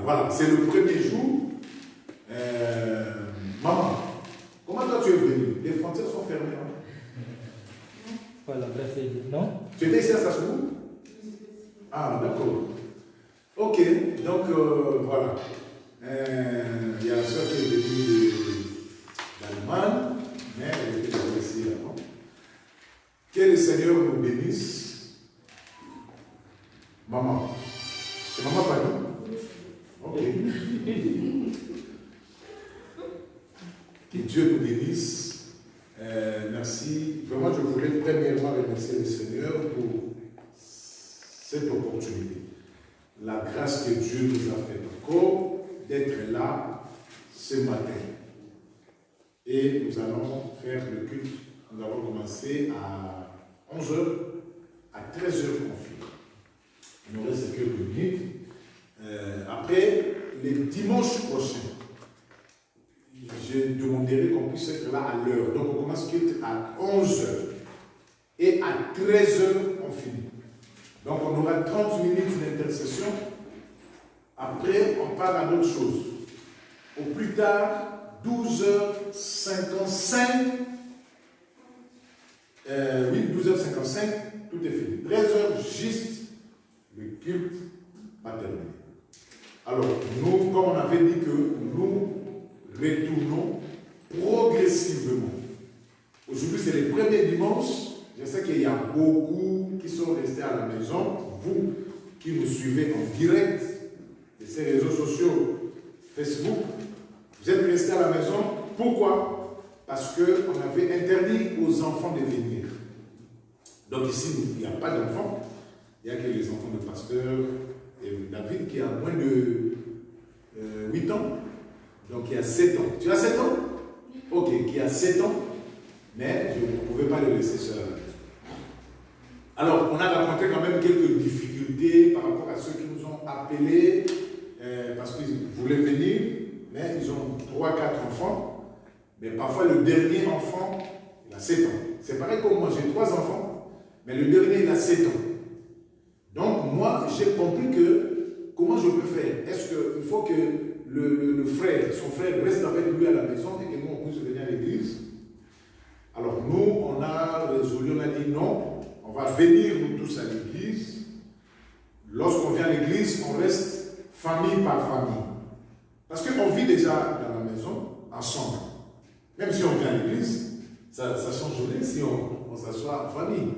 voilà, c'est le premier jour. Maman, comment toi tu es venue? Les frontières sont fermées, non? Voilà, bref, non. Tu étais ici à Sassou? Ah, d'accord. Ok, donc voilà. Il y a la soeur qui est venue d'Allemagne, mais elle était déjà ici avant. Que le Seigneur nous bénisse. Maman. C'est maman Fanny? Ok. Que Dieu nous bénisse. Merci. Vraiment, je voulais premièrement remercier le Seigneur pour cette opportunité. La grâce que Dieu nous a fait encore d'être là ce matin. Et nous allons faire le culte. Nous avons commencé à 11h, à 13h on finit. Il nous reste quelques minutes. Après, les dimanches prochains, je demanderai qu'on puisse être là à l'heure. Donc on commence culte à 11h. Et à 13h, on finit. Donc on aura 30 minutes d'intercession. Après, on parle à d'autres choses. Au plus tard, 12h55. Oui, 12h55, tout est fini. 13h, juste le culte va terminer. Alors, nous, comme on avait dit que nous retournons progressivement. Aujourd'hui, c'est le premier dimanche. Je sais qu'il y a beaucoup qui sont restés à la maison. Vous qui nous suivez en direct de ces réseaux sociaux, Facebook, vous êtes restés à la maison. Pourquoi? Parce qu'on avait interdit aux enfants de venir. Donc ici, il n'y a pas d'enfants. Il n'y a que les enfants de pasteur et David qui a moins de 8 ans. Donc il y a 7 ans. Tu as 7 ans? Ok, qui a 7 ans. Mais je ne pouvais pas le laisser seul. Alors, on a rencontré quand même quelques difficultés par rapport à ceux qui nous ont appelés parce qu'ils voulaient venir, mais ils ont 3-4 enfants. Mais parfois, le dernier enfant, il a 7 ans. C'est pareil comme moi, j'ai 3 enfants, mais le dernier, il a 7 ans. Donc, moi, j'ai compris que comment je peux faire? Est-ce qu'il faut que le frère, son frère, reste avec lui à la maison et que nous, on puisse venir à l'église? Alors, nous, on a résolu, on a dit non, on va venir nous tous à l'église. Lorsqu'on vient à l'église, on reste famille par famille. Parce qu'on vit déjà dans la maison, ensemble. Même si on vient à l'église, ça ne change rien si on s'assoit en famille.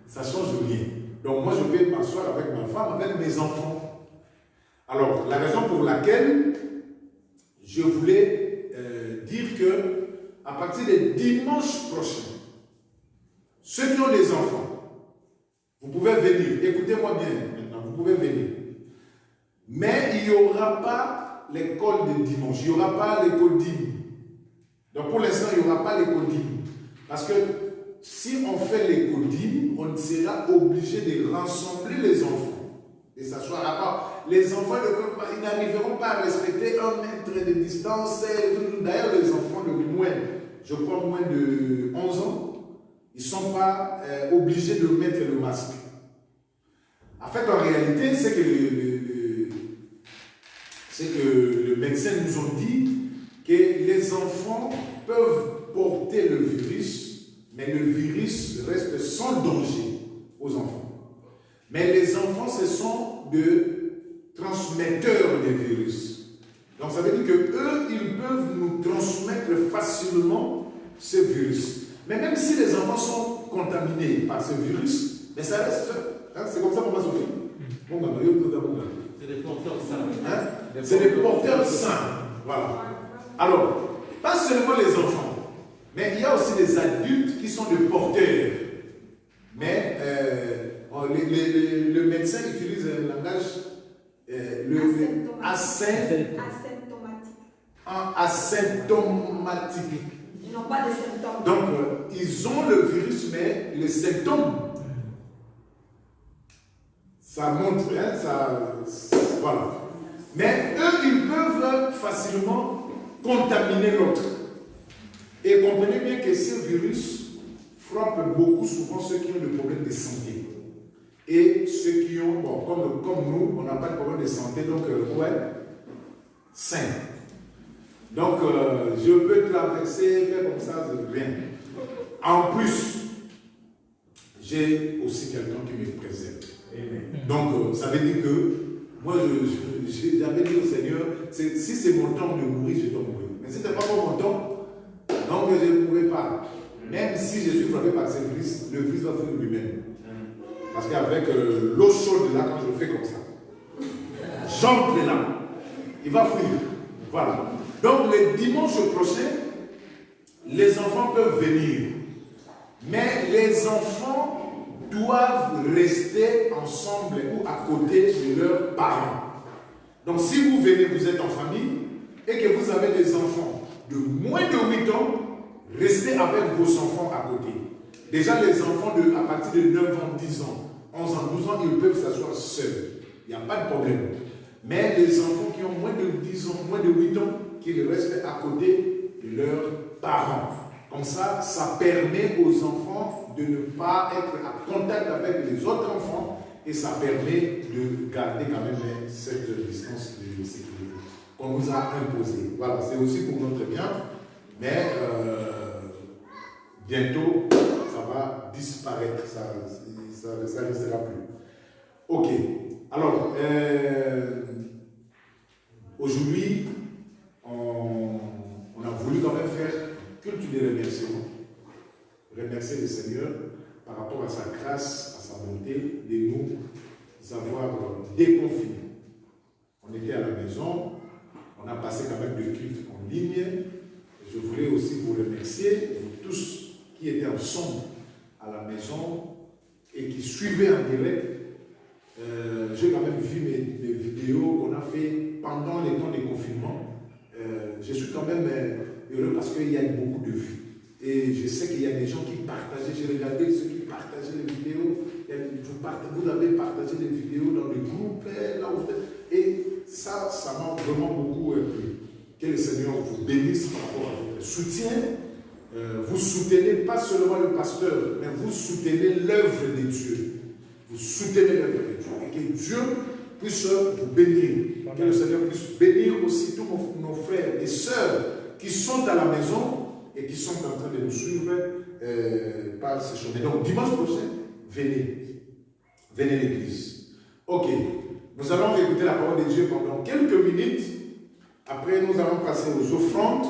Ça ne change rien. Donc moi, je vais m'asseoir avec ma femme, avec mes enfants. Alors, la raison pour laquelle je voulais dire que à partir de dimanche prochain, ceux qui ont des enfants, vous pouvez venir. Écoutez-moi bien maintenant, vous pouvez venir. Mais il n'y aura pas l'école de dimanche, il n'y aura pas l'école d'hymne. Donc pour l'instant, il n'y aura pas l'école d'hymne. Parce que si on fait l'école d'hymne, on sera obligé de rassembler les enfants. Et s'asseoir à part. Les enfants ils n'arriveront pas à respecter 1 mètre de distance. D'ailleurs, les enfants de moins, je crois moins de 11 ans, ils ne sont pas obligés de mettre le masque. En fait, en réalité, c'est que le médecin nous a dit que les enfants peuvent porter le virus, mais le virus reste sans danger aux enfants. Mais les enfants, ce sont de transmetteurs des virus. Donc ça veut dire qu'eux, ils peuvent nous transmettre facilement ce virus. Mais même si les enfants sont contaminés par ce virus, mais ça reste, hein, c'est comme ça qu'on va sauver. C'est des porteurs sains. Hein? C'est des porteurs sains. Voilà. Alors, pas seulement les enfants, mais il y a aussi des adultes qui sont des porteurs. Mais le médecin utilise un langage asymptomatique. Ils n'ont pas de symptômes. Donc, ils ont le virus, mais les symptômes, ça montre, hein, voilà. Mais eux, ils peuvent facilement contaminer l'autre. Et comprenez bien que ce virus frappe beaucoup souvent ceux qui ont des problèmes de santé. Et ceux qui ont, bon, comme nous, on n'a pas de problème de santé, donc ouais, 5. Donc, je peux traverser, faire comme ça, rien. En plus, j'ai aussi quelqu'un qui me préserve. Donc, ça veut dire que moi, j'avais dit au Seigneur, si c'est mon temps de mourir, je dois mourir. Mais si ce n'est pas mon temps, donc je ne mourrai pas. Même si je suis frappé par ce virus, le virus va fuir lui-même. Parce qu'avec l'eau chaude là, quand je le fais comme ça, j'entre là, il va fuir. Voilà. Donc le dimanche prochain, les enfants peuvent venir. Mais les enfants doivent rester ensemble ou à côté de leurs parents. Donc si vous venez, vous êtes en famille, et que vous avez des enfants de moins de 8 ans, restez avec vos enfants à côté. Déjà, les enfants à partir de 9 ans, 10 ans, 11 ans, 12 ans, ils peuvent s'asseoir seuls. Il n'y a pas de problème. Mais les enfants qui ont moins de 10 ans, moins de 8 ans, qu'ils restent à côté de leurs parents. Comme ça, ça permet aux enfants de ne pas être à contact avec les autres enfants et ça permet de garder quand même cette distance de sécurité qu'on nous a imposée. Voilà, c'est aussi pour notre bien, mais bientôt, ça va disparaître, ça ne restera plus. Ok, alors, aujourd'hui, on a voulu quand même faire culte de remerciement. Remercier le Seigneur par rapport à sa grâce, à sa bonté, de nous avoir déconfinés. On était à la maison, on a passé quand même le culte en ligne. Je voulais aussi vous remercier, vous tous qui étaient ensemble à la maison et qui suivaient en direct. J'ai quand même vu mes vidéos qu'on a fait pendant les temps de confinement. Je suis quand même heureux parce qu'il y a beaucoup de vues. Et je sais qu'il y a des gens qui partageaient. J'ai regardé ceux qui partageaient les vidéos. Vous avez partagé des vidéos dans le groupe. Là où et ça m'a vraiment beaucoup plu. Que le Seigneur vous bénisse par rapport à votre soutien. Vous soutenez pas seulement le pasteur, mais vous soutenez l'œuvre de Dieu. Vous soutenez l'œuvre de Dieu. Et que Dieu puisse vous bénir. Que le Seigneur puisse bénir aussi tous nos frères et sœurs qui sont à la maison et qui sont en train de nous suivre par ces chemins. Donc, dimanche prochain, venez. Venez à l'église. Ok. Nous allons écouter la parole de Dieu pendant quelques minutes. Après, nous allons passer aux offrandes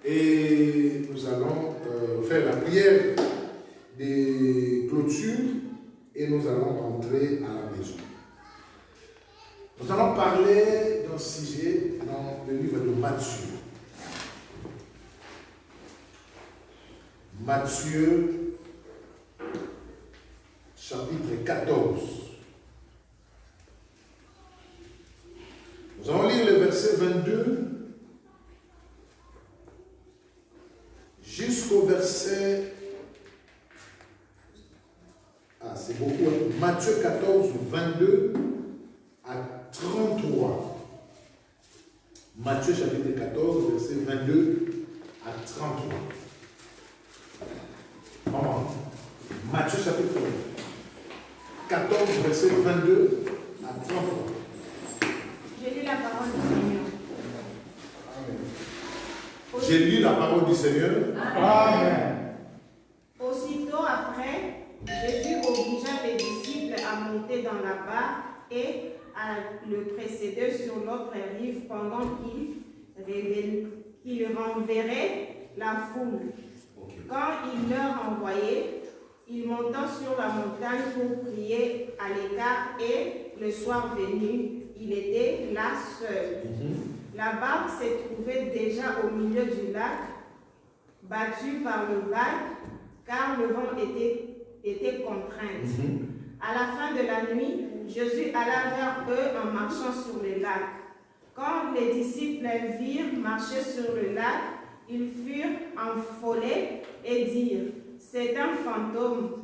et nous allons faire la prière des clôtures et nous allons rentrer à la maison. Nous allons parler d'un sujet dans le livre de Matthieu. Matthieu, chapitre 14. Nous allons lire le verset 22 jusqu'au verset... Ah, c'est beaucoup. Matthieu 14, 22 à 33. Matthieu chapitre 14, verset 22 à 33. Maman. Matthieu chapitre 14, verset 22 à 33. J'ai lu la parole du Seigneur. J'ai lu la parole du Seigneur. Amen. Aussitôt après, Jésus obligea les disciples à monter dans la barque et à le précéder sur l'autre rive pendant qu'il renverrait la foule. Quand il leur envoyait, il monta sur la montagne pour prier à l'écart et le soir venu, il était là seul. La barque s'est trouvée déjà au milieu du lac, battue par le vague, car le vent était contraint. À la fin de la nuit, Jésus alla vers eux en marchant sur le lac. Quand les disciples virent marcher sur le lac, ils furent affolés et dirent « C'est un fantôme ».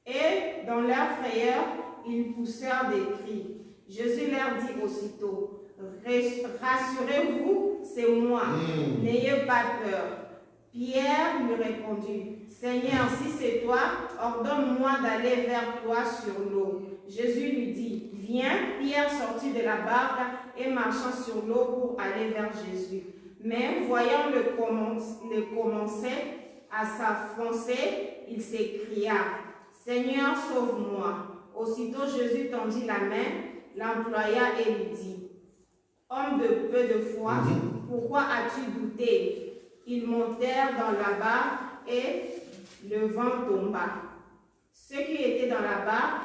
Et dans leur frayeur, ils poussèrent des cris. Jésus leur dit aussitôt « Rassurez-vous, c'est moi, n'ayez pas peur ». Pierre lui répondit « Seigneur, si c'est toi, ordonne-moi d'aller vers toi sur l'eau ». Jésus lui dit « Viens ». Pierre sortit de la barque et marchant sur l'eau pour aller vers Jésus. Mais voyant le commencer à s'enfoncer, il s'écria, « Seigneur, sauve-moi !» Aussitôt Jésus tendit la main, l'employa et lui dit, « Homme de peu de foi, pourquoi as-tu douté ?» Ils montèrent dans la barque et le vent tomba. Ceux qui étaient dans la barque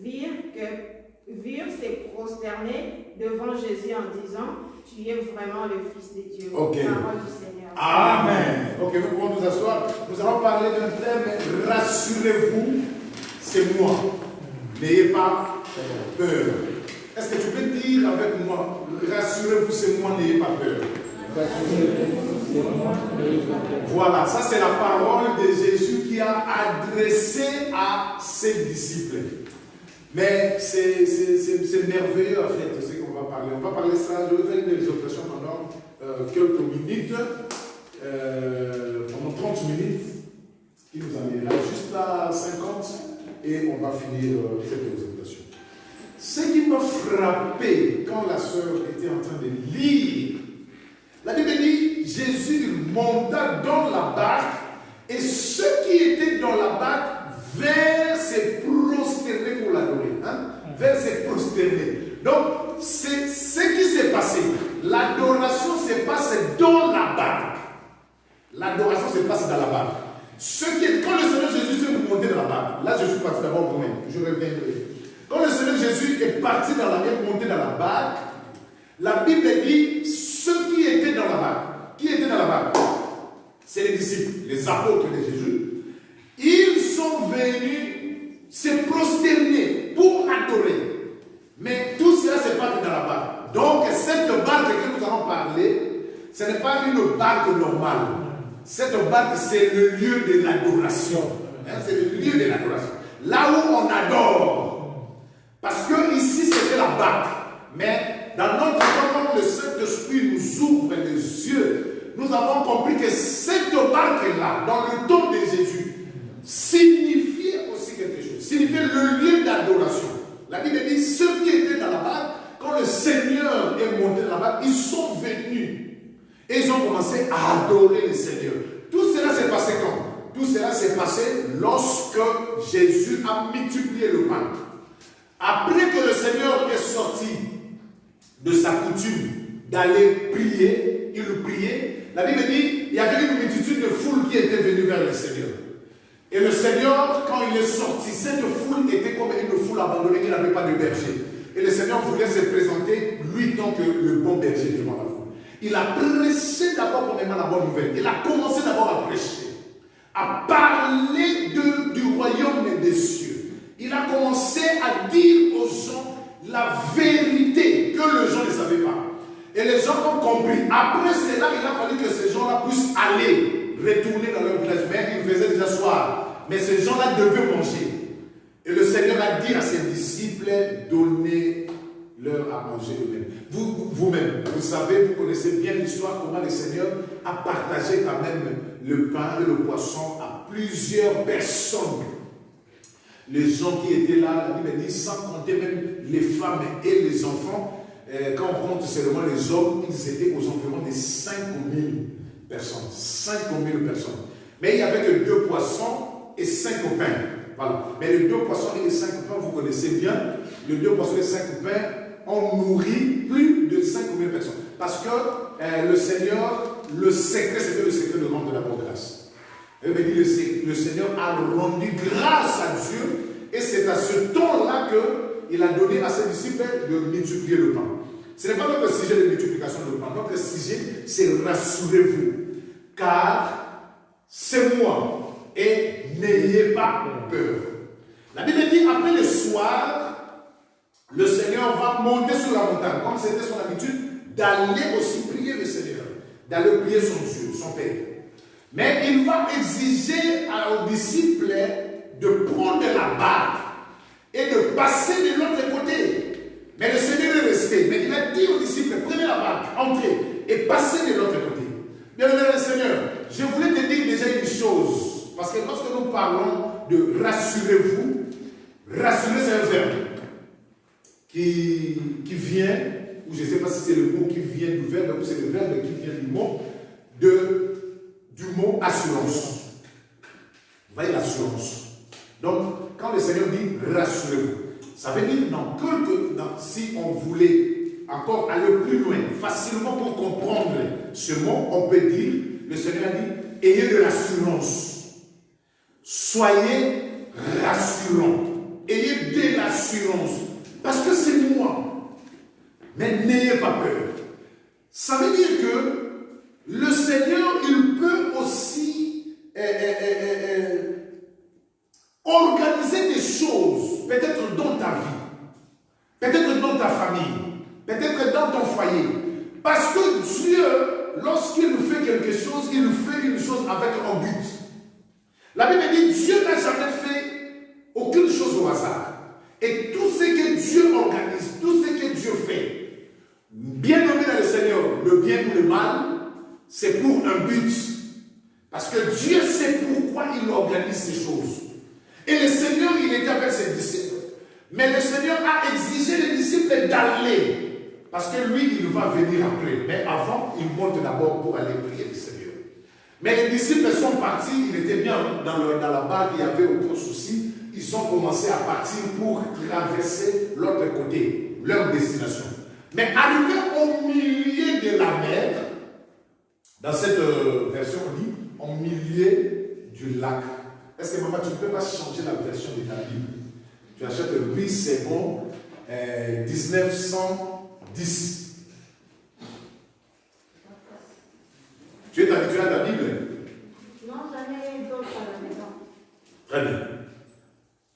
virent se prosterner devant Jésus en disant, « Tu es vraiment le Fils de Dieu. » Parole du Seigneur. Amen. Ok, nous pouvons nous asseoir. Nous allons parler d'un thème, rassurez-vous, c'est moi. N'ayez pas peur. Est-ce que tu peux dire avec moi, rassurez-vous, c'est moi, n'ayez pas peur. Voilà, ça c'est la parole de Jésus qui a adressé à ses disciples. Mais c'est merveilleux en fait, ce qu'on va parler. On va parler ça, je vais faire une exhortation pendant quelques minutes, pendant 30 minutes, qui nous amènera juste à 50 et on va finir cette exhortation. Ce qui m'a frappé quand la sœur était en train de lire, la Bible dit, Jésus monta dans la barque et ceux qui étaient dans la barque vers se prosterner pour l'adorer. Vers se prosterner. Donc, c'est ce qui s'est passé. L'adoration se passe dans la barque. L'adoration se passe dans la barque. Quand le Seigneur Jésus s'est monté dans la barque, là je suis parti d'abord pour moi, je reviendrai. Quand le Seigneur Jésus est parti dans la mer, monté dans la barque, la Bible dit ceux qui étaient dans la barque. Qui étaient dans la barque? C'est les disciples, les apôtres de Jésus. Ils sont venus se prosterner pour adorer. Mais tout cela se passe dans la barque. Donc cette barque que nous allons parler, ce n'est pas une barque normale. Cette barque, c'est le lieu de l'adoration. C'est le lieu de l'adoration. Là où on adore. Parce que ici, c'était la barque. Mais dans notre temps, quand le Saint-Esprit nous ouvre les yeux, nous avons compris que cette barque-là, dans le temps de Jésus, signifiait aussi quelque chose. Signifiait le lieu d'adoration. La Bible dit, ceux qui étaient dans la barque, quand le Seigneur est monté dans la barque, ils sont venus. Et ils ont commencé à adorer le Seigneur. Tout cela s'est passé quand? Tout cela s'est passé lorsque Jésus a multiplié le pain. Après que le Seigneur est sorti de sa coutume d'aller prier, il priait, la Bible dit, il y avait une multitude de foules qui étaient venues vers le Seigneur. Et le Seigneur, quand il est sorti, cette foule était comme une foule abandonnée qui n'avait pas de berger. Et le Seigneur voulait se présenter, lui, tant que le bon berger devant la foule. Il a prêché d'abord premièrement la bonne nouvelle. Il a commencé d'abord à prêcher, à parler du royaume des cieux. Il a commencé à dire aux gens la vérité que les gens ne savaient pas. Et les gens ont compris. Après cela, il a fallu que ces gens-là puissent aller, retourner dans leur village. Mais il faisait déjà soir. Mais ces gens-là devaient manger. Et le Seigneur a dit à ses disciples, donnez-leur à manger eux-mêmes. Vous-même, vous savez, vous connaissez bien l'histoire, comment le Seigneur a partagé quand même le pain et le poisson à plusieurs personnes. Les gens qui étaient là, la Bible dit, sans compter même les femmes et les enfants, quand on compte seulement les hommes, ils étaient aux environs de 5 000 personnes. 5 000 personnes. Mais il n'y avait que 2 poissons et 5 pains. Voilà. Mais les 2 poissons et les 5 pains, vous connaissez bien, les 2 poissons et les 5 pains ont nourri plus de 5 000 personnes. Parce que le Seigneur, le secret, c'était le secret de rendre d'abord grâce. Il dit, le Seigneur a rendu grâce à Dieu, et c'est à ce temps-là qu'il a donné à ses disciples de multiplier le pain. Ce n'est pas notre sujet de multiplication de pain. Notre sujet, c'est rassurez-vous, car c'est moi, et n'ayez pas peur. La Bible dit, après le soir, le Seigneur va monter sur la montagne, comme c'était son habitude, d'aller aussi prier le Seigneur, d'aller prier son Dieu, son Père. Mais il va exiger aux disciples de prendre la barque et de passer de l'autre côté. Mais le Seigneur est resté. Mais il a dit aux disciples, prenez la barque, entrez et passez de l'autre côté. Bien-aimé le Seigneur, je voulais te dire déjà une chose. Parce que lorsque nous parlons de rassurez-vous, rassurer c'est un verbe qui vient, ou ou je ne sais pas si c'est le mot qui vient du verbe, ou c'est le verbe qui vient du mot assurance. Vous voyez l'assurance. Donc, quand le Seigneur dit rassurez-vous, ça veut dire si on voulait encore aller plus loin, facilement pour comprendre ce mot, on peut dire, le Seigneur a dit, ayez de l'assurance. Soyez rassurants. Ayez de l'assurance. Parce que c'est moi. Mais n'ayez pas peur. Ça veut dire que le Seigneur, il peut aussi organiser des choses, peut-être dans ta vie, peut-être dans ta famille, peut-être dans ton foyer. Parce que Dieu, lorsqu'il fait quelque chose, il fait une chose avec un but. La Bible dit, Dieu n'a jamais fait aucune chose au hasard. Et tout ce que Dieu organise, tout ce que Dieu fait, bien nommé dans le Seigneur, le bien ou le mal, c'est pour un but. Parce que Dieu sait pourquoi il organise ces choses. Et le Seigneur, il était avec ses disciples. Mais le Seigneur a exigé les disciples d'aller. Parce que lui, il va venir après. Mais avant, il monte d'abord pour aller prier le Seigneur. Mais les disciples sont partis, ils étaient bien dans la barque, il n'y avait aucun souci. Ils ont commencé à partir pour traverser l'autre côté, leur destination. Mais arrivé au milieu de la mer, dans cette version, on dit au milieu du lac. Est-ce que maman, tu ne peux pas changer la version de ta Bible? Tu achètes le 8 secondes 1910. Tu es habitué à ta Bible? Non, j'en ai d'autres à la maison. Très bien.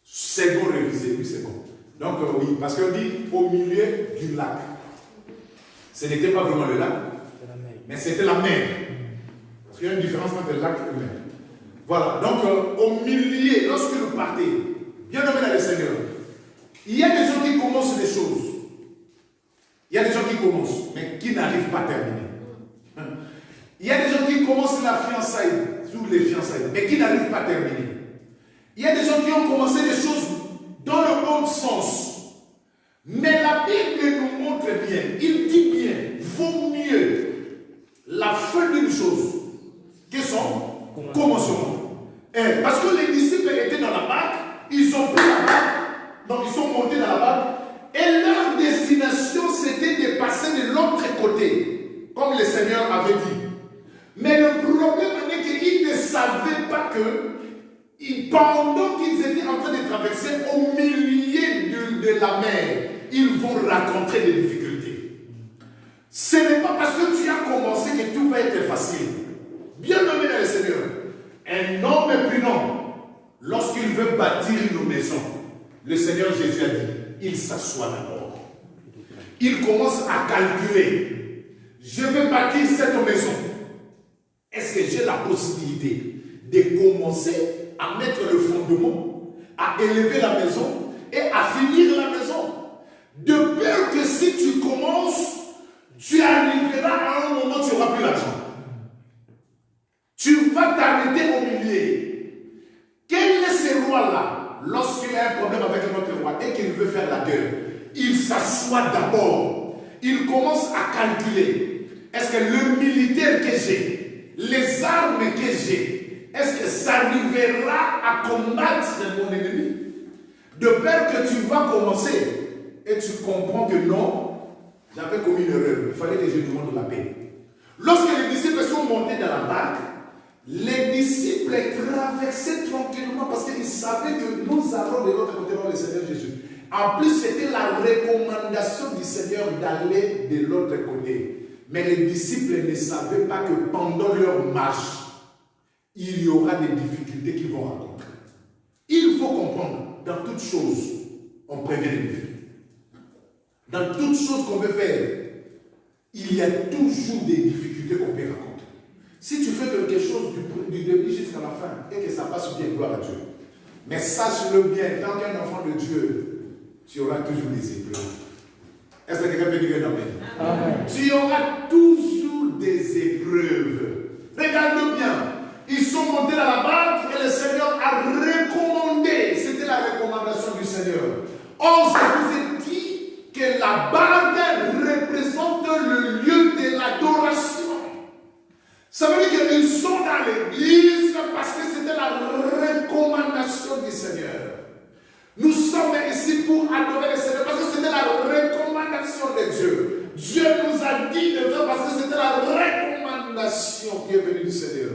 Second révisé, 8 secondes. Donc oui, parce qu'on dit au milieu du lac. Ce n'était pas vraiment le lac, mais c'était la mer. Parce qu'il y a une différence entre le lac et la mer. Voilà, donc au milieu, lorsque vous partez, bien nommé dans le Seigneur, il y a des gens qui commencent des choses. Il y a des gens qui commencent, mais qui n'arrivent pas à terminer. Il y a des gens qui commencent la fiançailles, sous les fiançailles, mais qui n'arrivent pas à terminer. Il y a des gens qui ont commencé des choses dans le bon sens. Mais la Bible nous montre bien, il dit bien, vaut mieux la fin d'une chose que son commencement. Parce que les disciples étaient dans la barque, ils ont pris la barque, donc ils sont montés dans la barque, et leur destination c'était de passer de l'autre côté, comme le Seigneur avait dit. Mais le problème est qu'ils ne savaient pas que, pendant qu'ils étaient en train de traverser au milieu de la mer, ils vont rencontrer des difficultés. Ce n'est pas parce que tu as commencé que tout va être facile. Bien nommé dans le Seigneur. Un homme prudent, lorsqu'il veut bâtir une maison, le Seigneur Jésus a dit, il s'assoit d'abord. Il commence à calculer. Je vais bâtir cette maison. Est-ce que j'ai la possibilité de commencer à mettre le fondement, à élever la maison et à finir la maison? De peur que si tu commences, tu arriveras à un moment où tu n'auras plus l'argent. Tu vas t'arrêter au milieu. Quel est ce roi-là, lorsqu'il a un problème avec un autre roi et qu'il veut faire la guerre? Il s'assoit d'abord. Il commence à calculer. Est-ce que le militaire que j'ai, les armes que j'ai, est-ce que ça arrivera à combattre mon ennemi? De peur que tu vas commencer et tu comprends que non, j'avais commis une erreur. Il fallait que je demande la paix. Lorsque les disciples sont montés dans la barque, les disciples traversaient tranquillement parce qu'ils savaient que nous allons de l'autre côté vers le Seigneur Jésus. En plus, c'était la recommandation du Seigneur d'aller de l'autre côté. Mais les disciples ne savaient pas que pendant leur marche, il y aura des difficultés qu'ils vont rencontrer. Il faut comprendre, dans toutes choses, on prévient les difficultés. Dans toutes choses qu'on veut faire, il y a toujours des difficultés qu'on peut rencontrer. Si tu fais quelque chose du début jusqu'à la fin et que ça passe bien, gloire à Dieu. Mais sache-le bien, tant qu'un enfant de Dieu, tu auras toujours des épreuves. Est-ce que quelqu'un peut dire un amen? Amen. Tu auras toujours des épreuves. Regarde bien. Ils sont montés dans la barque et le Seigneur a recommandé. C'était la recommandation du Seigneur. Or, je vous ai dit que la barque représente l'église parce que c'était la recommandation du Seigneur. Nous sommes ici pour adorer le Seigneur parce que c'était la recommandation de Dieu. Dieu nous a dit de faire parce que c'était la recommandation qui est venue du Seigneur.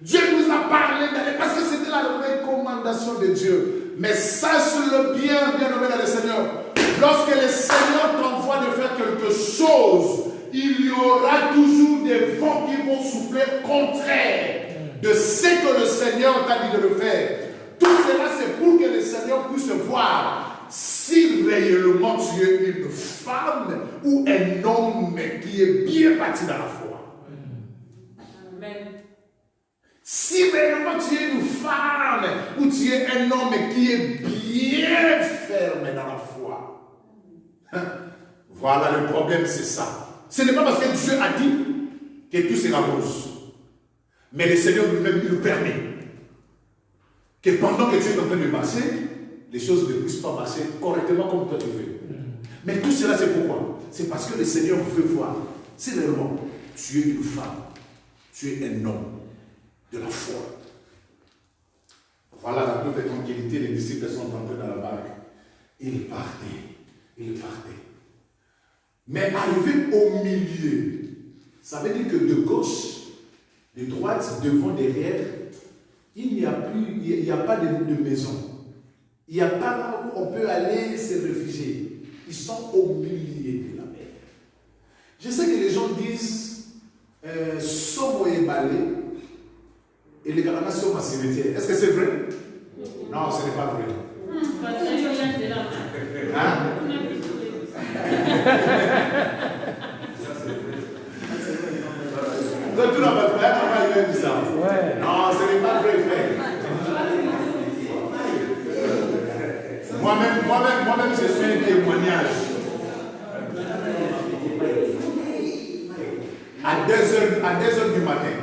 Dieu nous a parlé d'aller parce que c'était la recommandation de Dieu. Mais sache-le bien, bien-aimé dans le Seigneur. Lorsque le Seigneur t'envoie de faire quelque chose, il y aura toujours des vents qui vont souffler contraire de ce que le Seigneur t'a dit de le faire. Tout cela, c'est pour que le Seigneur puisse voir si réellement tu es une femme ou un homme qui est bien bâti dans la foi. Amen. Si réellement tu es une femme ou tu es un homme qui est bien ferme dans la foi. Voilà, le problème, c'est ça. Ce n'est pas parce que Dieu a dit que tout sera rose. Mais le Seigneur lui-même nous permet que pendant que tu es en train de marcher, les choses ne puissent pas marcher correctement comme toi tu veux. Mais tout cela, c'est pourquoi? C'est parce que le Seigneur veut voir si réellement tu es une femme, tu es un homme de la foi. Voilà la toute tranquillité, les disciples sont entrés dans la barque. Ils partaient. Mais arrivé au milieu, ça veut dire que de gauche, de droite, devant, derrière, il n'y a pas de maison. Il n'y a pas là où on peut aller se réfugier. Ils sont au milieu de la mer. Je sais que les gens disent Somo et Balé et les Galanas sont à cimetière. Est-ce que c'est vrai? Non, ce n'est pas vrai. Hein? Tout dans votre frère, on va dire ça. Non, ce n'est pas vrai, frère. Moi-même, je suis un témoignage. À 2h du matin.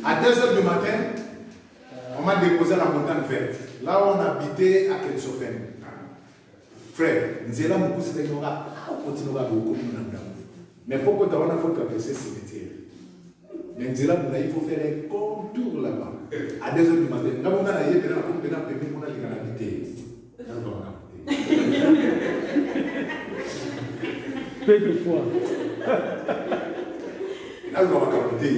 À 2h du matin, on m'a déposé à la montagne verte. Là où on habitait à Kensofen. Frère, nous allons beaucoup se faire, on continuera beaucoup. Mais pourquoi tu as fait traverser ce cimetière? Mais il faut faire un contour là-bas. À 2h du matin. Là, on a la yépe, on a permis qu'on a l'égalité. Peu de fois. Là, on va capter.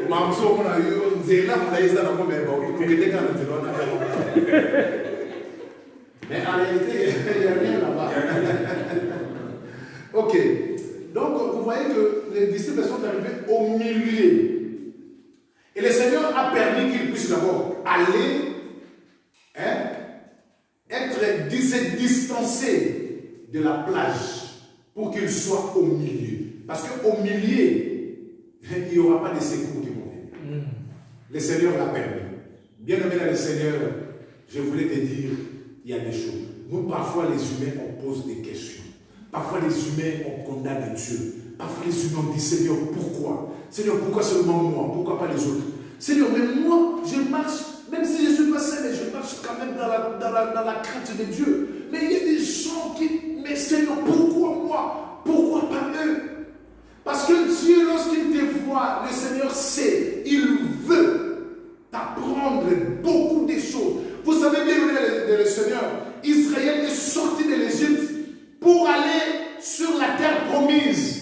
Mamso, on a eu un zéla, on a eu ça dans mon même. Mais en réalité, il n'y a rien là-bas. Ok. Donc, vous voyez que les disciples sont arrivés au milieu. Et le Seigneur a permis qu'ils puissent d'abord aller, se distancer de la plage pour qu'ils soient au milieu. Parce qu'au milieu, il n'y aura pas de secours qui vont venir. Le Seigneur l'a permis. Bien aimé dans le Seigneur, je voulais te dire, il y a des choses. Nous, parfois, les humains, on pose des questions. Parfois, les humains, on condamne Dieu. Parfois, les humains, on dit, Seigneur, pourquoi? Seigneur, pourquoi seulement moi? Pourquoi pas les autres? Seigneur, mais moi, je marche, même si je ne suis pas saint, mais je marche quand même dans la crainte de Dieu. Mais il y a des gens qui, mais Seigneur, pourquoi moi? Pourquoi pas eux? Parce que Dieu, lorsqu'il te voit, le Seigneur sait, il veut t'apprendre beaucoup de choses. Vous savez bien, le Seigneur, Israël est sorti de l'Égypte pour aller sur la terre promise.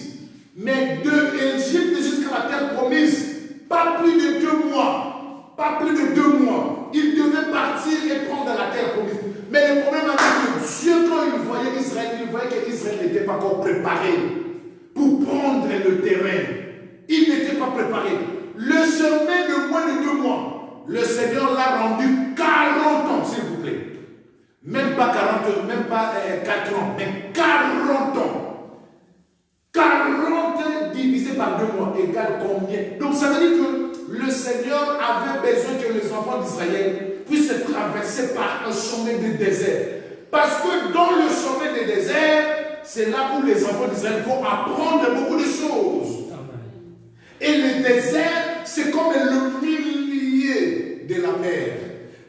Mais de l'Égypte jusqu'à la terre promise, pas plus de 2 mois. Pas plus de 2 mois. Il devait partir et prendre la terre promise. Mais le problème avec Dieu, quand il voyait Israël, il voyait qu'Israël n'était pas encore préparé pour prendre le terrain. Il n'était pas préparé. Le chemin de moins de 2 mois, le Seigneur l'a rendu 40 ans, s'il vous plaît. Même pas 40, même pas 4 ans, mais 40 ans. 40 divisé par 2 mois égale combien? Donc ça veut dire que le Seigneur avait besoin que les enfants d'Israël puissent traverser par un chemin de désert. Parce que dans le chemin de désert, c'est là où les enfants d'Israël vont apprendre beaucoup de choses. Et le désert, c'est comme le milieu de la mer.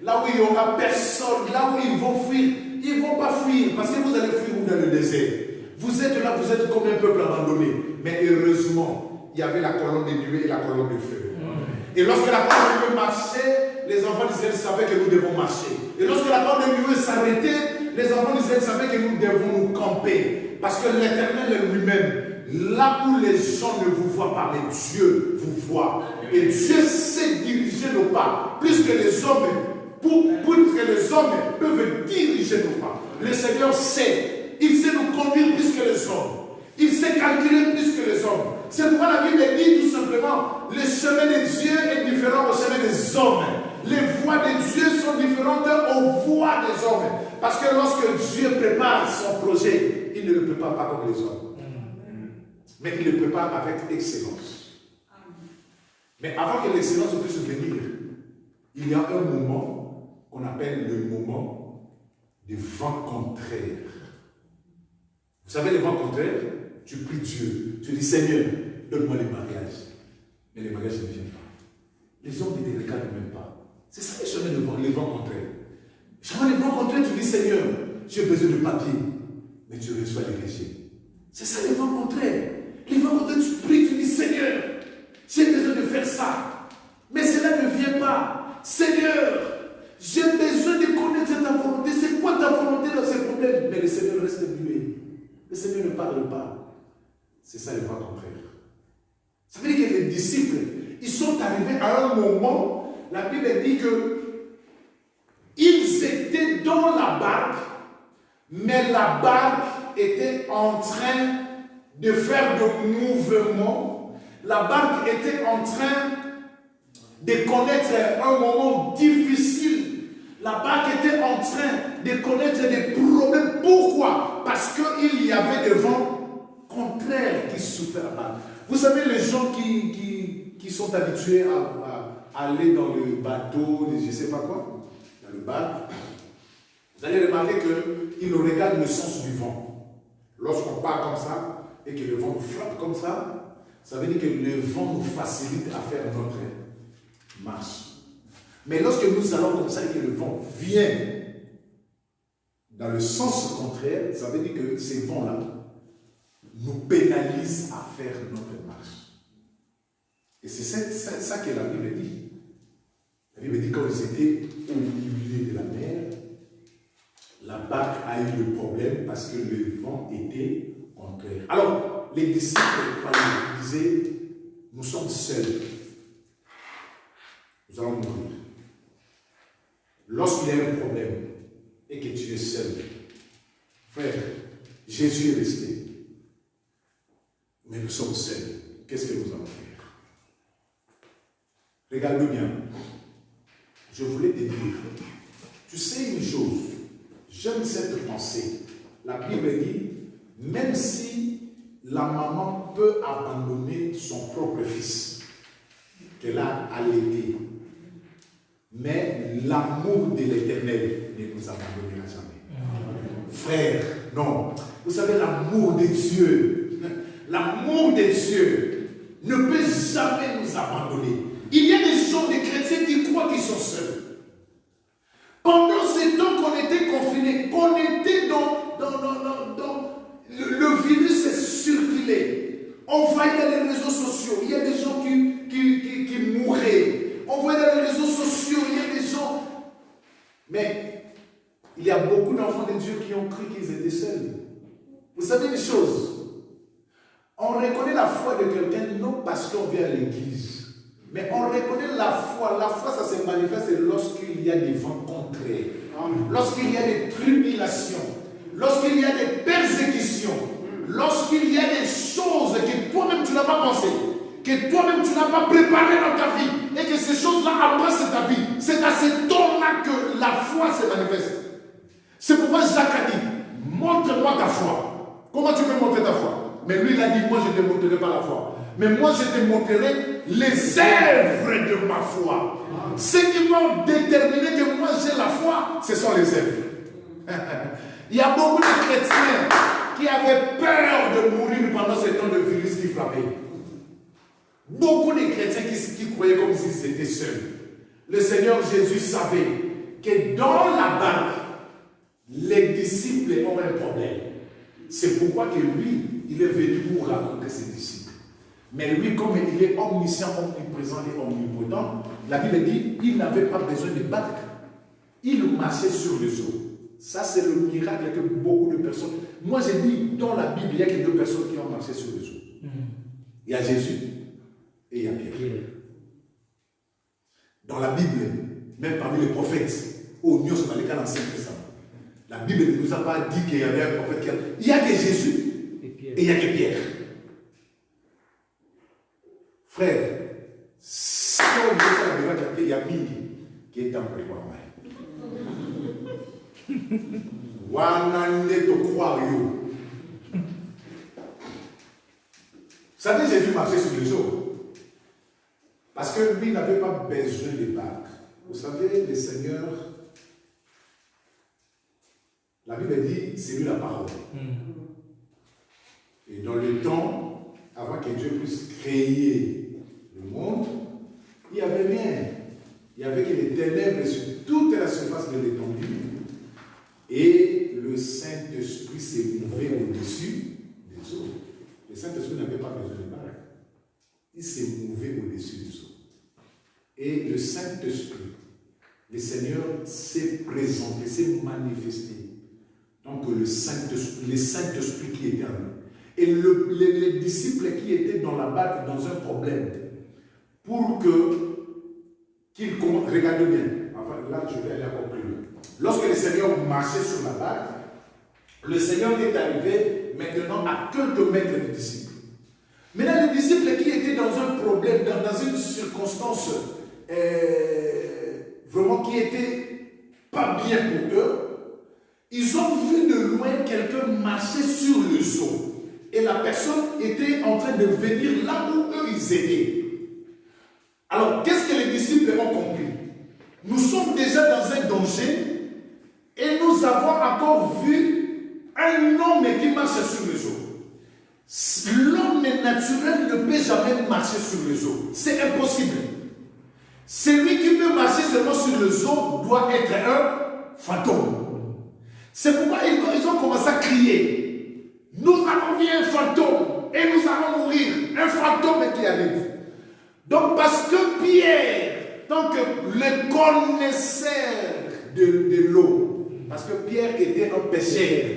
Là où il n'y aura personne, là où ils vont fuir. Ils ne vont pas fuir parce que vous allez fuir dans le désert. Vous êtes là, vous êtes comme un peuple abandonné. Mais heureusement, il y avait la colonne de nuée et la colonne de feu. Et lorsque la colonne de nuée marchait, les enfants d'Israël savaient que nous devons marcher. Et lorsque la colonne de nuée s'arrêtait, les enfants d'Israël savaient que nous devons nous camper. Parce que l'Éternel lui-même, là où les gens ne vous voient pas, mais Dieu vous voit. Et Dieu sait diriger nos pas, plus que les hommes, pour que les hommes peuvent diriger nos pas. Le Seigneur sait, il sait nous conduire plus que les hommes. Il sait calculer plus que les hommes. C'est pourquoi la Bible dit tout simplement, le chemin de Dieu est différent au chemin des hommes. Les voies de Dieu sont différentes aux voies des hommes. Parce que lorsque Dieu prépare son projet, il ne le prépare pas comme les hommes. Mais il le prépare avec excellence. Mais avant que l'excellence puisse venir, il y a un moment qu'on appelle le moment du vent contraire. Vous savez, le vent contraire, tu pries Dieu, tu dis Seigneur, donne-moi les mariages. Mais les mariages ne viennent pas. Les hommes ne te regardent même pas. C'est ça le chemin de vent, les vents contraires. Chemin de vent contraire, tu dis Seigneur, j'ai besoin de papier, mais tu reçois les déchets. C'est ça les vents contraires. Les vents contraires, tu pries, tu dis Seigneur, j'ai besoin de faire ça, mais cela ne vient pas. Seigneur, j'ai besoin de connaître ta volonté. C'est quoi ta volonté dans ces problèmes? Mais le Seigneur reste muet. Le Seigneur ne parle pas. C'est ça le vent contraire. Ça veut dire que les disciples, ils sont arrivés à un moment, la Bible dit que ils étaient dans la barque, mais la barque était en train de faire de mouvements. La barque était en train de connaître un moment difficile. La barque était en train de connaître des problèmes. Pourquoi? Parce qu'il y avait des vents contraires qui souffraient la barque. Vous savez, les gens qui sont habitués à aller dans le bateau, je ne sais pas quoi, dans le bar, vous allez remarquer qu'ils regardent le sens du vent. Lorsqu'on part comme ça, et que le vent nous frappe comme ça, ça veut dire que le vent nous facilite à faire notre marche. Mais lorsque nous allons comme ça et que le vent vient dans le sens contraire, ça veut dire que ces vents-là nous pénalisent à faire notre marche. Et c'est ça que la Bible dit. La Bible dit quand ils étaient au milieu de la mer, la barque a eu le problème parce que le vent était contraire. Alors, les disciples disaient, nous sommes seuls. Nous allons mourir. Lorsqu'il y a un problème et que tu es seul, frère, Jésus est resté. Mais nous sommes seuls. Qu'est-ce que nous allons faire? Regarde bien. Je voulais te dire, tu sais une chose, j'aime cette pensée. La Bible dit, même si la maman peut abandonner son propre fils, qu'elle a allaité, mais l'amour de l'Éternel ne nous abandonnera jamais. Frère, non. Vous savez, l'amour de Dieu ne peut jamais nous abandonner. Il y a des gens, des chrétiens qui croient qu'ils sont seuls. Pendant ces temps qu'on était confinés, qu'on était dans le virus est circulé. On voyait dans les réseaux sociaux, il y a des gens qui mouraient. On voyait dans les réseaux sociaux, il y a des gens. Mais il y a beaucoup d'enfants de Dieu qui ont cru qu'ils étaient seuls. Vous savez une chose, on reconnaît la foi de quelqu'un non parce qu'on vient à l'église, mais on reconnaît la foi. La foi, ça se manifeste lorsqu'il y a des vents contraires, lorsqu'il y a des tribulations, lorsqu'il y a des persécutions, lorsqu'il y a des choses que toi-même tu n'as pas pensé, que toi-même tu n'as pas préparé dans ta vie, et que ces choses-là embrassent ta vie. C'est à ce temps-là que la foi se manifeste. C'est pourquoi Jacques a dit, montre-moi ta foi. Comment tu peux montrer ta foi? Mais lui, il a dit, moi, je ne te montrerai pas la foi. Mais moi, je te montrerai les œuvres de ma foi. Ce qui vont déterminer que moi, j'ai la foi, ce sont les œuvres. Il y a beaucoup de chrétiens qui avaient peur de mourir pendant ce temps de virus qui frappait. Beaucoup de chrétiens qui croyaient comme s'ils étaient seuls. Le Seigneur Jésus savait que dans la barque, les disciples ont un problème. C'est pourquoi que lui, il est venu pour raconter ses disciples. Mais lui, comme il est omniscient, omniprésent et omnipotent, la Bible dit qu'il n'avait pas besoin de barque. Il marchait sur les eaux. Ça, c'est le miracle que beaucoup de personnes... Moi, j'ai dit, dans la Bible, il n'y a que 2 personnes qui ont marché sur les eaux. Il y a Jésus et il y a Pierre. Dans la Bible, même parmi les prophètes, au New dans les cas l'Ancien Testament, la Bible ne nous a pas dit qu'il y avait un prophète qui a... Il n'y a que Jésus et il n'y a que Pierre. Frère, si on veut faire il y a Mingi qui est en prévoir. Wanande to croire yo. Vous savez, Jésus marchait sur les eaux. Parce que lui n'avait pas besoin de barque. Vous savez, le Seigneur, la Bible dit, c'est lui la parole. Et dans le temps, avant que Dieu puisse créer le monde, il n'y avait rien. Il n'y avait que les ténèbres sur toute la surface de l'étendue. Et le Saint-Esprit s'est mouvé au-dessus des eaux. Le Saint-Esprit n'avait pas besoin de barque. Il s'est mouvé au-dessus des eaux. Et le Saint-Esprit, le Seigneur s'est présenté, s'est manifesté. Donc le Saint-Esprit qui était en lui. Et les disciples qui étaient dans la barque, dans un problème, pour qu'ils regardent bien. Enfin, là, je vais aller encore plus loin. Lorsque le Seigneur marchait sur la barque, le Seigneur est arrivé maintenant à quelques mètres des disciples. Maintenant, les disciples qui étaient dans un problème, dans une circonstance vraiment qui était pas bien pour eux, ils ont vu de loin quelqu'un marcher sur les eaux. Et la personne était en train de venir là où eux ils étaient. Alors, qu'est-ce que les disciples ont compris? Nous sommes déjà dans un danger et nous avons encore vu un homme qui marche sur les eaux. L'homme naturel ne peut jamais marcher sur les eaux. C'est impossible. Celui qui peut marcher seulement sur les eaux doit être un fantôme. C'est pourquoi ils ont commencé à crier. Nous avons vu un fantôme et nous allons mourir. Un fantôme qui arrive. Donc parce que Pierre, tant que le connaisseur de l'eau, parce que Pierre était un pêcheur,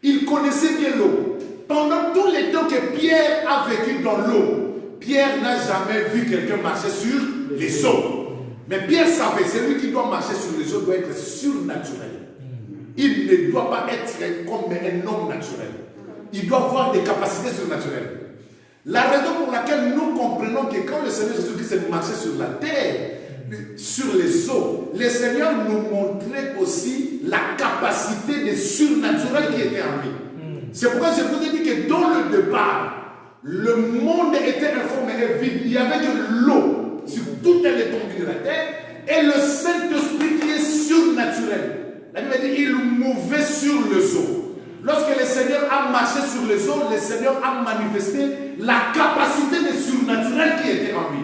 il connaissait bien l'eau. Pendant tout le temps que Pierre a vécu dans l'eau, Pierre n'a jamais vu quelqu'un marcher sur les eaux. Mais Pierre savait, celui qui doit marcher sur les eaux doit être surnaturel. Il ne doit pas être comme un homme naturel. Il doit avoir des capacités surnaturelles. La raison pour laquelle nous comprenons que quand le Seigneur Jésus-Christ marchait sur la terre, sur les eaux, le Seigneur nous montrait aussi la capacité de surnaturel qui était en lui. C'est pourquoi je vous ai dit que dans le départ, le monde était informé et vide. Il y avait de l'eau sur toute l'étendue de la terre et le Saint-Esprit qui est surnaturel. La Bible dit qu'il mouvait sur les eaux. Lorsque le Seigneur a marché sur les eaux, le Seigneur a manifesté la capacité de surnaturel qui était en lui.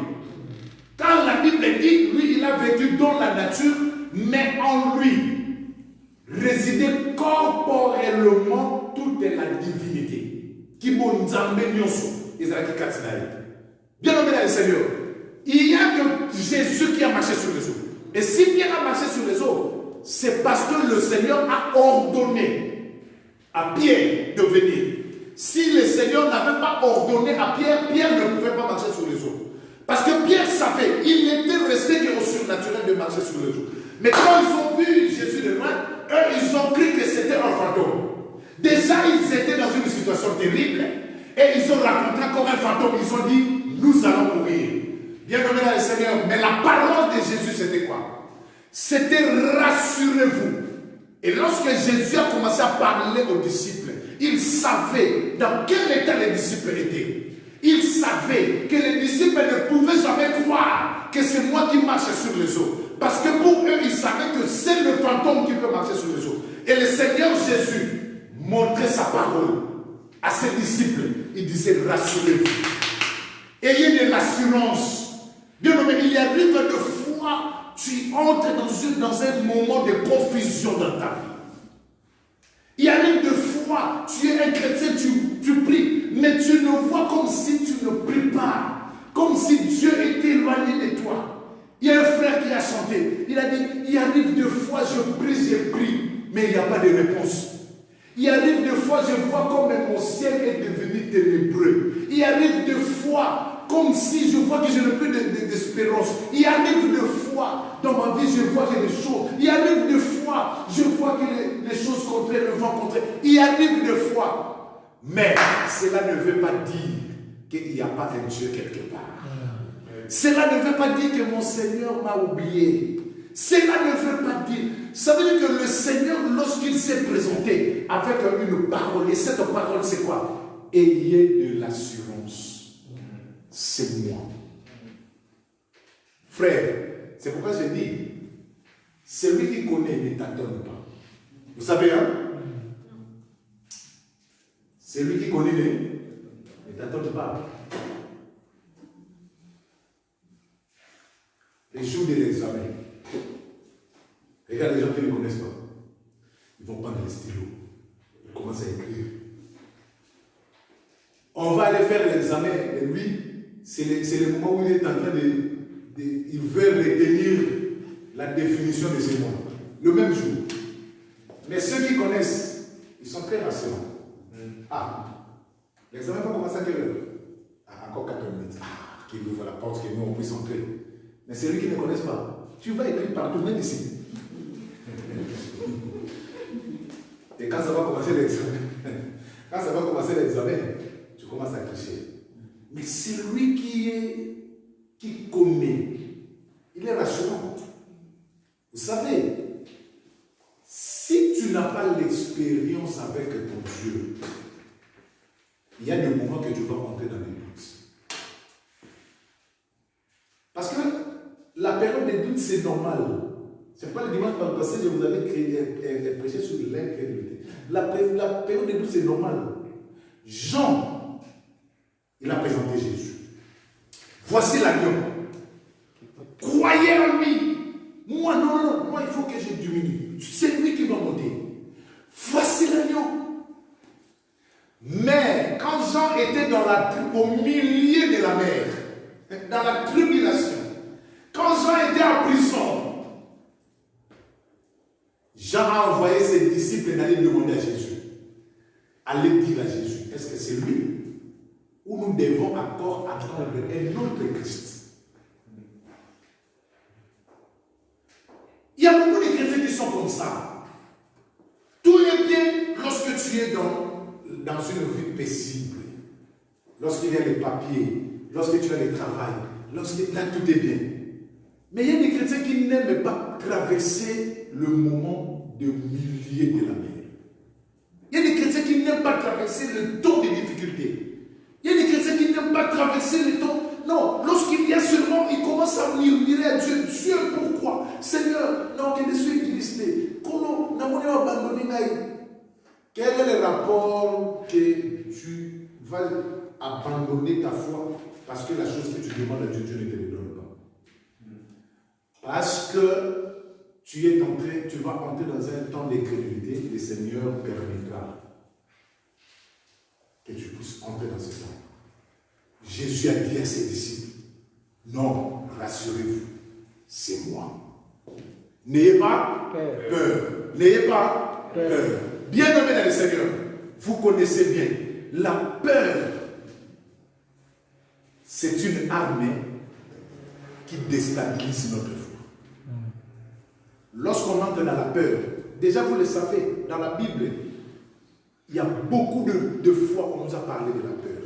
Quand la Bible dit, lui, il a vécu dans la nature, mais en lui résidait corporellement toute la divinité. Qui bien nommé dans le Seigneur, il n'y a que Jésus qui a marché sur les eaux. Et si Pierre a marché sur les eaux, c'est parce que le Seigneur a ordonné à Pierre de venir. Si le Seigneur n'avait pas ordonné à Pierre, Pierre ne pouvait pas marcher sur les eaux. Parce que Pierre savait, il était resté au surnaturel de marcher sur les eaux. Mais quand ils ont vu Jésus de loin, eux, ils ont cru que c'était un fantôme. Déjà, ils étaient dans une situation terrible et ils ont raconté encore un fantôme. Ils ont dit, nous allons mourir. Bien nommé dans le Seigneur. Mais la parole de Jésus, c'était quoi? C'était rassurez-vous. Et lorsque Jésus a commencé à parler aux disciples, il savait dans quel état les disciples étaient. Il savait que les disciples ne pouvaient jamais croire que c'est moi qui marche sur les eaux. Parce que pour eux, ils savaient que c'est le fantôme qui peut marcher sur les eaux. Et le Seigneur Jésus montrait sa parole à ses disciples. Il disait, rassurez-vous. Ayez de l'assurance. Bien nommé, il y a arrive de fois, tu entres dans un moment de confusion dans ta vie. Il y a une de fois, tu es un éloigné de toi. Il y a un frère qui a chanté. Il a dit, il arrive des fois, je prie, mais il n'y a pas de réponse. Il arrive des fois, je vois comme mon ciel est devenu ténébreux. Il arrive des fois, comme si je vois que je n'ai plus d'espérance. Il arrive des fois, dans ma vie, je vois que des choses. Il arrive des fois, je vois que les choses contraires, le vent contraire. Il arrive des fois. Mais cela ne veut pas dire qu'il n'y a pas un Dieu quelque part. Cela ne veut pas dire que mon Seigneur m'a oublié. Cela ne veut pas dire. Ça veut dire que le Seigneur, lorsqu'il s'est présenté avec une parole, et cette parole c'est quoi? Ayez de l'assurance. C'est moi. Frère, c'est pourquoi je dis, celui qui connaît ne t'attend pas. Vous savez, hein? Celui qui connaît ne t'attend pas. Les jours de l'examen. Regarde les gens qui ne connaissent pas. Ils vont prendre les stylos. Ils commencent à écrire. On va aller faire l'examen et lui, c'est le moment où il est en train il veut retenir la définition de ces mots. Le même jour. Mais ceux qui connaissent, ils sont très rassurants. Ah, l'examen va commencer à quelle heure? Ah, encore 4 minutes. Ah, qu'il ouvre la porte, que nous on puisse entrer. Mais celui qui ne connaît pas, tu vas écrire partout, même ici. Et quand ça va commencer l'examen, tu commences à tricher. Mais celui qui connaît, il est rassurant. Vous savez, si tu n'as pas l'expérience avec ton Dieu, il y a des moments que tu vas entrer dans les doutes. Parce que la période des doutes, c'est normal. C'est pas le dimanche passé, je vous avais prêché sur l'incrédulité. La période des doutes, c'est normal. Jean, il a présenté Jésus. Voici l'agneau. Croyez en lui. Moi, non, moi, il faut que je diminue. C'est lui qui va monter. Voici l'agneau. Mais quand Jean était au milieu de la mer, dans la tribulation, quand Jean était en prison, Jean a envoyé ses disciples d'aller demander à Jésus. Allez dire à Jésus, est-ce que c'est lui ou nous devons encore attendre un autre Christ? Il y a beaucoup de chrétiens qui sont comme ça. Tout est bien lorsque tu es dans une vie paisible. Lorsqu'il y a les papiers, lorsque tu as le travail, là tout est bien. Mais il y a des chrétiens qui n'aiment pas traverser le moment de milieu de la mer. Il y a des chrétiens qui n'aiment pas traverser le temps des difficultés. Il y a des chrétiens qui n'aiment pas traverser le temps. Non, lorsqu'il y a seulement, ils commencent à murmurer à Dieu. Dieu, pourquoi? Seigneur, non, que je suis triste. Comment n'a-t-on abandonné? Quel est le rapport que tu vas abandonner ta foi parce que la chose que tu demandes à Dieu, Dieu ne te le donne pas? Parce que tu vas entrer dans un temps d'incrédulité, le Seigneur permettra que tu puisses entrer dans ce temps. Jésus a dit à ses disciples, non, rassurez-vous, c'est moi. N'ayez pas peur. N'ayez pas peur. Bien-aimés dans le Seigneur, vous connaissez bien, la peur, c'est une arme qui déstabilise notre foi. Lorsqu'on entre dans la peur, déjà vous le savez, dans la Bible, il y a beaucoup de fois qu'on nous a parlé de la peur.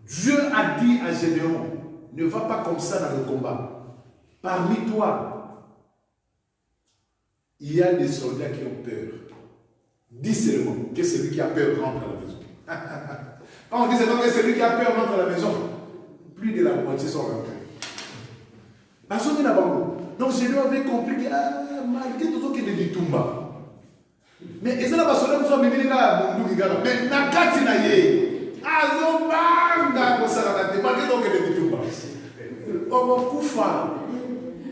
Dieu a dit à Gédéon, ne va pas comme ça dans le combat. Parmi toi, il y a des soldats qui ont peur. Dis seulement que celui qui a peur rentre à la maison. Quand on dit seulement que celui qui a peur rentre à la maison, plus de la moitié sont rentrés. Donc Gédéon avait compris que malgré tout ce qu'il dit Tumba. Mais ils ont la personne qui sont venus là, mais Nakati na ye.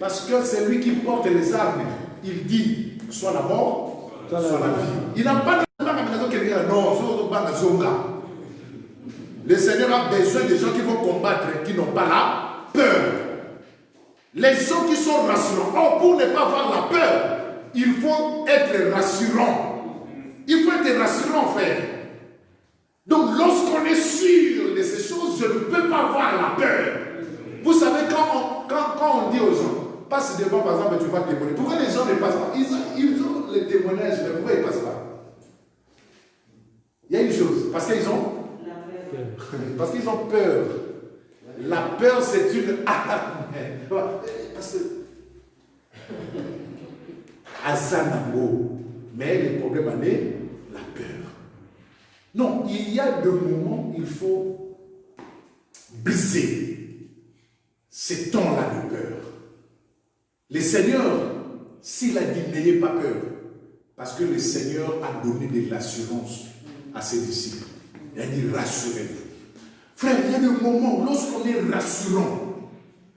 Parce que c'est lui qui porte les armes. Il dit soit la mort, soit la vie. Il n'a pas de maison qui dit non, le Seigneur a besoin des gens qui vont combattre, qui n'ont pas peur. Les gens qui sont rassurants. Or, pour ne pas avoir la peur, il faut être rassurant. Il faut être rassurant, frère. Donc, lorsqu'on est sûr de ces choses, je ne peux pas avoir la peur. Vous savez, quand on dit aux gens, passe devant, par exemple, tu vas témoigner. Pourquoi les gens ne passent pas? Ils ont les témoignages, mais pourquoi ils ne passent pas? Il y a une chose, parce qu'ils ont parce qu'ils ont peur. La peur, c'est une arme. Parce que Azanamo, mais le problème en est la peur. Non, il y a des moments où il faut briser ces temps-là de peur. Le Seigneur, s'il a dit n'ayez pas peur, parce que le Seigneur a donné de l'assurance à ses disciples. Il a dit rassurez-vous. Frère, il y a des moments où lorsqu'on est rassurant,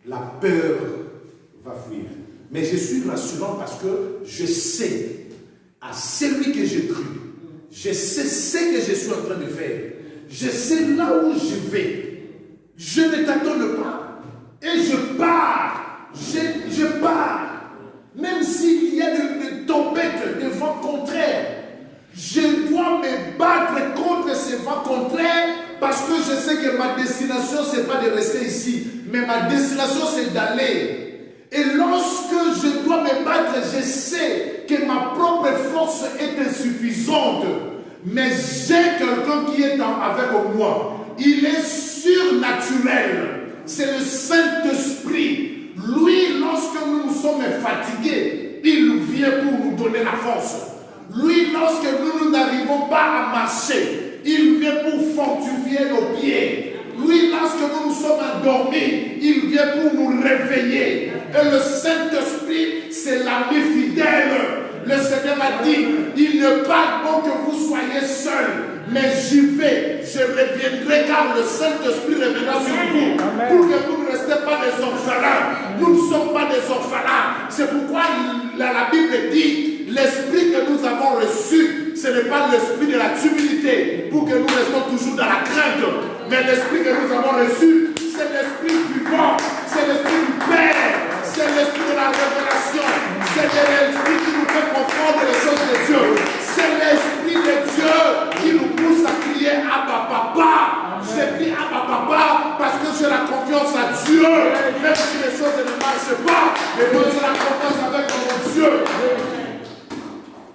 la peur va fuir. Mais je suis rassurant parce que je sais à celui que j'ai cru. Je sais ce que je suis en train de faire. Je sais là où je vais. Je ne t'attends pas. Et je pars. Je pars. Même s'il y a de tempêtes, de vents contraires, je dois me battre contre ces vents contraires parce que je sais que ma destination, ce n'est pas de rester ici. Mais ma destination, c'est d'aller. Et lorsque je dois me battre, je sais que ma propre force est insuffisante. Mais j'ai quelqu'un qui est avec moi. Il est surnaturel. C'est le Saint-Esprit. Lui, lorsque nous sommes fatigués, il vient pour nous donner la force. Lui, lorsque nous n'arrivons pas à marcher, il vient pour fortifier nos pieds. Lui, lorsque nous sommes endormis, il vient pour nous réveiller. Et le Saint-Esprit, c'est l'ami fidèle. Le Seigneur a dit, il ne parle pas que vous soyez seuls, mais j'y vais, je reviendrai car le Saint-Esprit reviendra sur vous. Pour que vous ne restez pas des orphelins. Nous ne sommes pas des orphelins. C'est pourquoi la Bible dit, l'esprit que nous avons reçu, ce n'est pas l'esprit de la timidité, pour que nous restons toujours dans la crainte. Mais l'esprit que nous avons reçu, c'est l'esprit du vent, c'est l'esprit du Père, c'est l'esprit de la révélation, c'est l'esprit qui nous fait comprendre les choses de Dieu. C'est l'esprit de Dieu qui nous pousse à crier Abba Papa. Je crie Abba Papa parce que j'ai la confiance à Dieu. Même si les choses ne marchent pas, mais moi j'ai la confiance avec mon Dieu.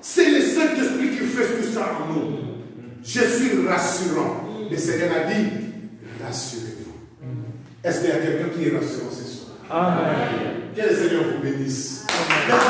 C'est le Saint-Esprit qui fait tout ça en nous. Je suis rassurant. Le Seigneur a dit, rassurez-vous. Est-ce qu'il y a quelqu'un qui est rassurant ce soir? Amen. Que le Seigneur vous bénisse. Amen.